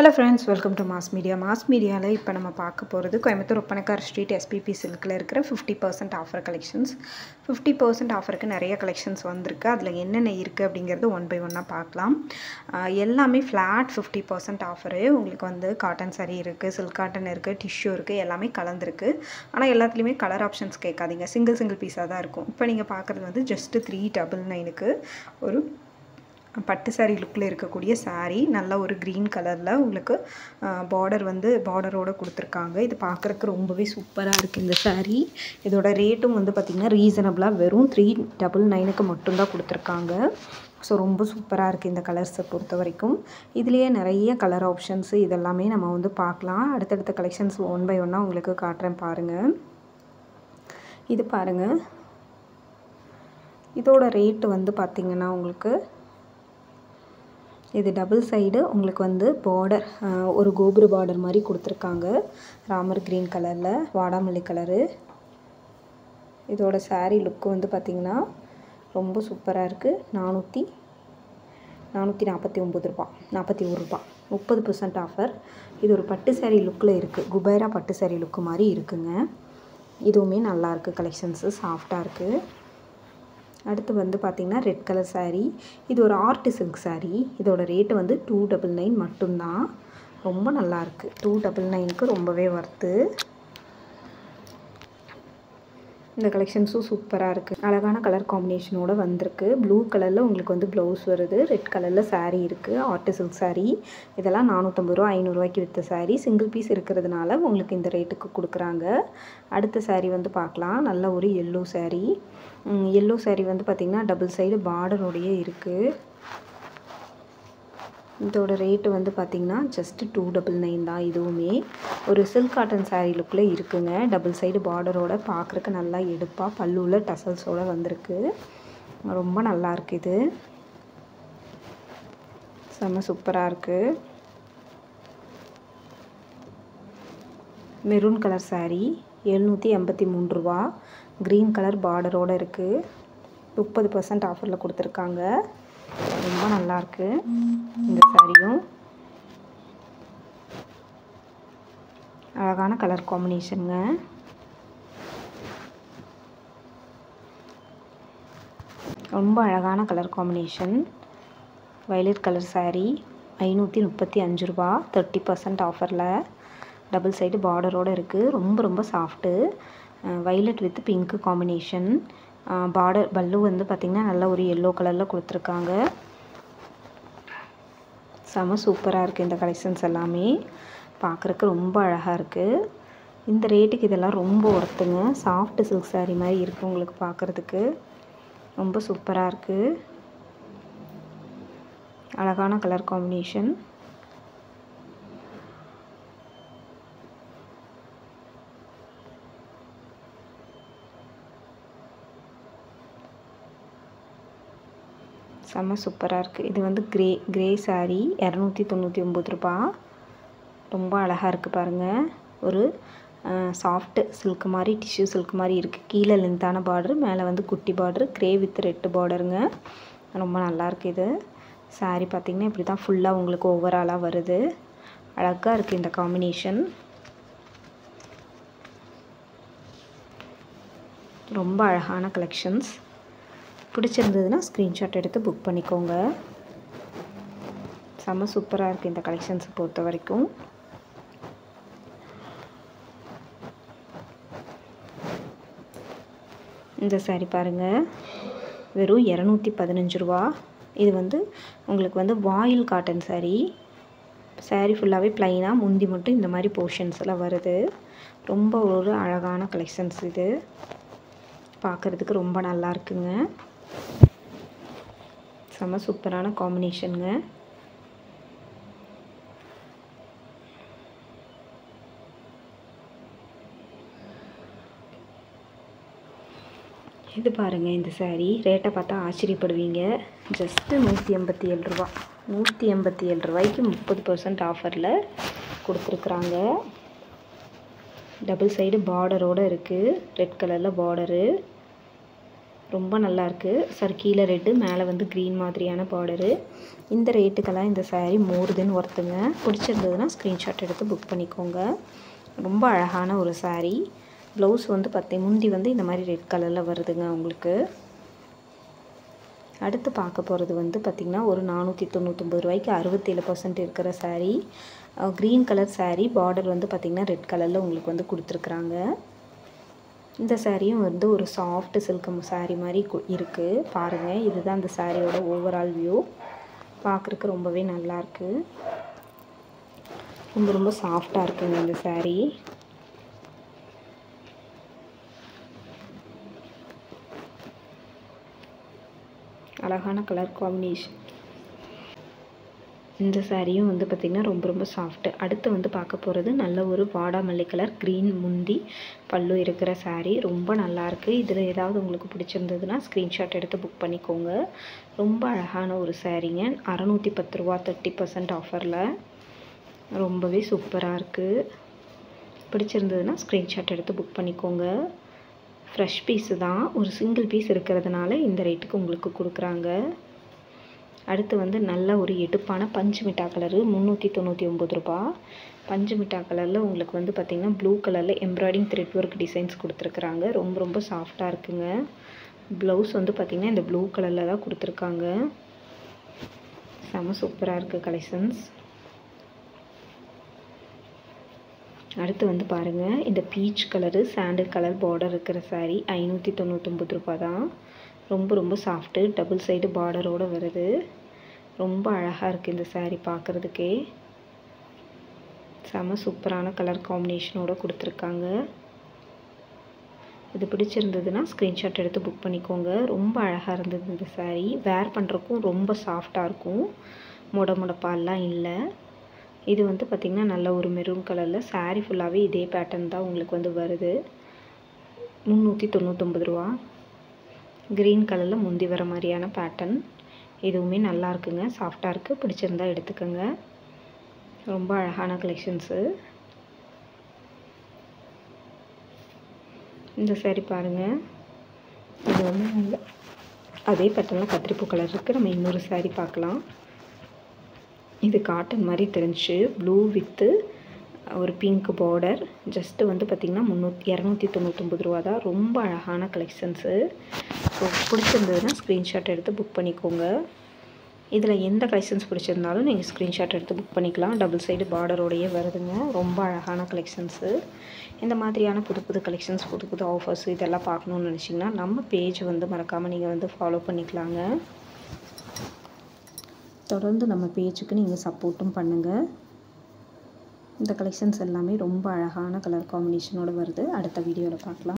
Hello friends, welcome to Mass Media. Mass Media la ipo nama paaka poradhu Coimbatore Oppanakar Street SPP Silk la irukra 50% offer collections. 50% offer ku nariya collections vandirukku. Adula enna irukku abingiradhu one by one paakalam. Ellame flat 50% offer. Ungalku vandu cotton saree irukku, silk cotton irukku, tissue irukku, ellame kalandirukku. Ana ellathiliyume color options kekadinga. Single piece ah da irukum. Ipo neenga paakradhu vandu just 399 ku oru பட்டு saree லுக்கில் இருக்கக்கூடிய saree நல்ல ஒரு green கலரில் உங்களுக்கு border வந்து பார்டரோட கொடுத்துருக்காங்க. இது பார்க்குறக்கு ரொம்பவே சூப்பராக இருக்குது இந்த saree. இதோட ரேட்டும் வந்து பார்த்திங்கன்னா ரீசனபிளாக வெறும் 399க்கு மட்டும்தான் கொடுத்துருக்காங்க. ஸோ ரொம்ப சூப்பராக இருக்குது இந்த கலர்ஸை பொறுத்த வரைக்கும். இதுலேயே நிறைய கலர் ஆப்ஷன்ஸு இதெல்லாமே நம்ம வந்து பார்க்கலாம். அடுத்தடுத்த கலெக்ஷன்ஸ் ஒன் பை ஒன்னாக உங்களுக்கு காட்டுறேன் பாருங்கள். இது பாருங்கள், இதோட ரேட்டு வந்து பார்த்திங்கன்னா உங்களுக்கு இது டபுள் சைடு உங்களுக்கு வந்து பார்டர் ஒரு கோபுர பார்டர் மாதிரி கொடுத்துருக்காங்க. ராமர் க்ரீன் கலரில் வாடாமல்லி கலரு. இதோட saree லுக்கு வந்து பார்த்திங்கன்னா ரொம்ப சூப்பராக இருக்குது. 449 ரூபா, 41 ரூபா, 30% ஆஃபர். இது ஒரு பட்டு saree லுக்கில் இருக்குது. குபேரா பட்டு saree லுக்கு மாதிரி இருக்குங்க. இதுவுமே நல்லாயிருக்கு, கலெக்ஷன்ஸு சாஃப்டாக இருக்குது. அடுத்து வந்து பார்த்திங்கன்னா ரெட் கலர் saree. இது ஒரு ஆர்ட் சில்க் saree. இதோட ரேட்டு வந்து 299 மட்டும்தான். ரொம்ப நல்லாயிருக்கு. 299க்கு ரொம்பவே வர்த்து. இந்த கலெக்ஷன்ஸும் சூப்பராக இருக்குது. அழகான கலர் காம்பினேஷனோடு வந்திருக்கு. ப்ளூ கலரில் உங்களுக்கு வந்து ப்ளவுஸ் வருது. ரெட் கலரில் saree இருக்குது. Art silk saree. இதெல்லாம் 450 ரூபா 500 ரூபாய்க்கு விற்ற saree. சிங்கிள் பீஸ் இருக்கிறதுனால உங்களுக்கு இந்த ரேட்டுக்கு கொடுக்குறாங்க. அடுத்த saree வந்து பார்க்கலாம். நல்ல ஒரு எல்லோ saree. எல்லோ saree வந்து பார்த்திங்கன்னா டபுள் சைடு பார்டரோடையே இருக்குது. இதோட ரேட்டு வந்து பார்த்திங்கன்னா ஜஸ்ட் 299 தான். இதுவுமே ஒரு சில்க் காட்டன் saree லுக்கில் இருக்குங்க. டபுள் சைடு பார்டரோட பார்க்குறக்கு நல்லா எடுப்பாக பல்லுவில் டசல்ஸோடு வந்திருக்கு. ரொம்ப நல்லா இருக்குது. இது செம்ம சூப்பராக இருக்குது. மெரூன் கலர் saree 783 ரூபா. க்ரீன் கலர் பார்டரோடு இருக்குது. 30% ஆஃபரில் கொடுத்துருக்காங்க. ரொம்ப நல்லாயிருக்கு இந்த சாரியும். அழகான கலர் காம்பினேஷனுங்க. ரொம்ப அழகான colour combination. Violet colour saree 535 ரூபா. 30% ஆஃபரில் டபுள் சைடு பார்டரோடு இருக்குது. ரொம்ப soft. Violet with pink combination. Border பல்லு வந்து பார்த்திங்கன்னா நல்ல ஒரு எல்லோ கலரில் கொடுத்துருக்காங்க. செம சூப்பராக இருக்குது இந்த கலெக்ஷன்ஸ் எல்லாமே. பார்க்குறக்கு ரொம்ப அழகாக இருக்குது. இந்த ரேட்டுக்கு இதெல்லாம் ரொம்ப ஒர்த்துங்க. சாஃப்ட் சில்க் saree மாதிரி இருக்குது உங்களுக்கு பார்க்குறதுக்கு. ரொம்ப சூப்பராக இருக்குது. அழகான கலர் காம்பினேஷன். செம்ம சூப்பராக இருக்குது. இது வந்து கிரே saree 299 ரூபா. ரொம்ப அழகாக இருக்குது பாருங்கள். ஒரு சாஃப்ட் சில்க் மாதிரி, டிஷ்யூ சில்க் மாதிரி இருக்குது. கீழே லென்த்தான பார்டரு, மேலே வந்து குட்டி பார்டரு, கிரே வித் ரெட்டு பார்டருங்க. ரொம்ப நல்லாயிருக்கு. இது saree பார்த்திங்கன்னா இப்படி தான் ஃபுல்லாக உங்களுக்கு ஓவராலாக வருது. அழகாக இருக்குது இந்த காம்பினேஷன். ரொம்ப அழகான கலெக்ஷன்ஸ். பிடிச்சிருந்ததுன்னா ஸ்க்ரீன்ஷாட் எடுத்து புக் பண்ணிக்கோங்க. செம்ம சூப்பராக இருக்குது இந்த கலெக்ஷன்ஸை பொறுத்த வரைக்கும். இந்த saree பாருங்கள், வெறும் 215 ரூபா. இது வந்து உங்களுக்கு வந்து வாயில் காட்டன் saree ஃபுல்லாகவே ப்ளைனாக, முந்தி மட்டும் இந்த மாதிரி போர்ஷன்ஸ்லாம் வருது. ரொம்ப ஒரு அழகான கலெக்ஷன்ஸ் இது. பார்க்குறதுக்கு ரொம்ப நல்லா இருக்குங்க. செம்ம சூப்பரான காம்பினேஷனுங்க. இது பாருங்கள், இந்த saree ரேட்டை பார்த்தா ஆச்சரியப்படுவீங்க. ஜஸ்ட்டு 187 ரூபா. 187 ரூபாய்க்கு 30% ஆஃபரில் கொடுத்துருக்குறாங்க. டபுள் சைடு பார்டரோடு இருக்குது. ரெட் கலரில் பார்டரு. ரொம்ப நல்லாயிருக்கு. சார் கீழே ரெட்டு, மேலே வந்து க்ரீன் மாதிரியான பார்டரு. இந்த ரேட்டுக்கெல்லாம் இந்த சாரீ மோர் தென் ஒர்த்துங்க. பிடிச்சிருந்ததுன்னா ஸ்க்ரீன்ஷாட் எடுத்து புக் பண்ணிக்கோங்க. ரொம்ப அழகான ஒரு சாரீ. ப்ளவுஸ் வந்து முந்தி வந்து இந்த மாதிரி ரெட் கலரில் வருதுங்க உங்களுக்கு. அடுத்து பார்க்க போகிறது வந்து பார்த்திங்கன்னா ஒரு 499 ரூபாய்க்கு 67% இருக்கிற sari. Green colour sari. Border வந்து பார்த்திங்கன்னா ரெட் கலரில் உங்களுக்கு வந்து கொடுத்துருக்குறாங்க. இந்த சாரியும் வந்து ஒரு சாஃப்ட் சில்க் சாரீ மாதிரி இருக்குது. பாருங்கள், இதுதான் அந்த சாரியோட ஓவரால் வியூ. பார்க்குறக்கு ரொம்பவே நல்லாயிருக்கு. ரொம்ப ரொம்ப சாஃப்டாக இருக்குங்க இந்த சாரீ. அழகான கலர் காம்பினேஷன். இந்த சாரியும் வந்து பார்த்திங்கன்னா ரொம்ப ரொம்ப சாஃப்ட்டு. அடுத்து வந்து பார்க்க போகிறது நல்ல ஒரு வாடாமல்லி கலர் க்ரீன் முந்தி பல்லு இருக்கிற சாரீ. ரொம்ப நல்லாயிருக்கு. இதில் ஏதாவது உங்களுக்கு பிடிச்சிருந்ததுன்னா ஸ்க்ரீன்ஷாட் எடுத்து புக் பண்ணிக்கோங்க. ரொம்ப அழகான ஒரு சாரீங்க. 610 ரூபா 30% ஆஃபரில். ரொம்பவே சூப்பராக இருக்குது. பிடிச்சிருந்ததுன்னா ஸ்க்ரீன்ஷாட் எடுத்து புக் பண்ணிக்கோங்க. ஃப்ரெஷ் பீஸு தான். ஒரு சிங்கிள் பீஸ் இருக்கிறதுனால இந்த ரேட்டுக்கு உங்களுக்கு கொடுக்குறாங்க. அடுத்து வந்து நல்ல ஒரு எடுப்பான பஞ்சு மிட்டா கலரு 399 ரூபா. பஞ்சு மிட்டா கலரில் உங்களுக்கு வந்து பார்த்திங்கன்னா ப்ளூ கலரில் எம்ப்ராய்டிங் த்ரெட் ஒர்க் டிசைன்ஸ் கொடுத்துருக்குறாங்க. ரொம்ப ரொம்ப சாஃப்டாக இருக்குங்க. ப்ளவுஸ் வந்து பார்த்திங்கன்னா இந்த ப்ளூ கலரில் தான் கொடுத்துருக்காங்க. செம சூப்பராக இருக்குது கலெக்ஷன்ஸ். அடுத்து வந்து பாருங்கள், இந்த பீச் கலரு சாண்டில் கலர் பார்டர் இருக்கிற சாரீ 599 ரூபா தான். ரொம்ப ரொம்ப சாஃப்ட்டு. டபுள் சைடு பார்டரோடு வருது. ரொம்ப அழகாக இருக்குது இந்த சாரீ பார்க்குறதுக்கே. செம சூப்பரான கலர் காம்பினேஷனோடு கொடுத்துருக்காங்க. இது பிடிச்சிருந்ததுன்னா ஸ்க்ரீன்ஷாட் எடுத்து புக் பண்ணிக்கோங்க. ரொம்ப அழகாக இருந்தது இந்த சாரீ. வேர் பண்ணுறக்கும் ரொம்ப சாஃப்டாக இருக்கும். முடப்பாலாம் இல்லை. இது வந்து பார்த்திங்கன்னா நல்ல ஒரு மெரூன் கலரில் சாரீ ஃபுல்லாகவே இதே பேட்டர்ன் தான் உங்களுக்கு வந்து வருது. 399 ரூபா. க்ரீன் கலரில் முந்தி வர மாதிரியான பேட்டர்ன். இதுவுமே நல்லா இருக்குங்க. சாஃப்டாக இருக்குது. பிடிச்சிருந்தா எடுத்துக்கோங்க. ரொம்ப அழகான கலெக்ஷன்ஸு. இந்த சாரீ பாருங்கள். இது வந்து அதே பேட்டர்னில் கத்திரிப்பூ கலர் இருக்குது. நம்ம இன்னொரு சாரீ பார்க்கலாம். இது காட்டன் மாதிரி தெரிஞ்சு ப்ளூ வித்து ஒரு பிங்க் பார்டர். ஜஸ்ட்டு வந்து பார்த்திங்கன்னா 299 ரூபா தான். ரொம்ப அழகான கலெக்ஷன்ஸு. ஸோ பிடிச்சிருந்ததுன்னா ஸ்க்ரீன்ஷாட் எடுத்து புக் பண்ணிக்கோங்க. இதில் எந்த கலெக்ஷன்ஸ் பிடிச்சிருந்தாலும் நீங்கள் ஸ்க்ரீன்ஷாட் எடுத்து புக் பண்ணிக்கலாம். டபுள் சைடு பார்டரோடையே வருதுங்க. ரொம்ப அழகான கலெக்ஷன்ஸு. இந்த மாதிரியான புது புது கலெக்ஷன்ஸ், புது புது ஆஃபர்ஸ் இதெல்லாம் பார்க்கணுன்னு நினச்சிங்கன்னா நம்ம பேஜ் வந்து மறக்காமல் நீங்கள் வந்து ஃபாலோ பண்ணிக்கலாங்க. தொடர்ந்து நம்ம பேஜுக்கு நீங்கள் சப்போர்ட்டும் பண்ணுங்கள். இந்த கலெக்ஷன்ஸ் எல்லாமே ரொம்ப அழகான கலர் காம்பினேஷனோடு வருது. அடுத்த வீடியோவில் பார்க்கலாம்.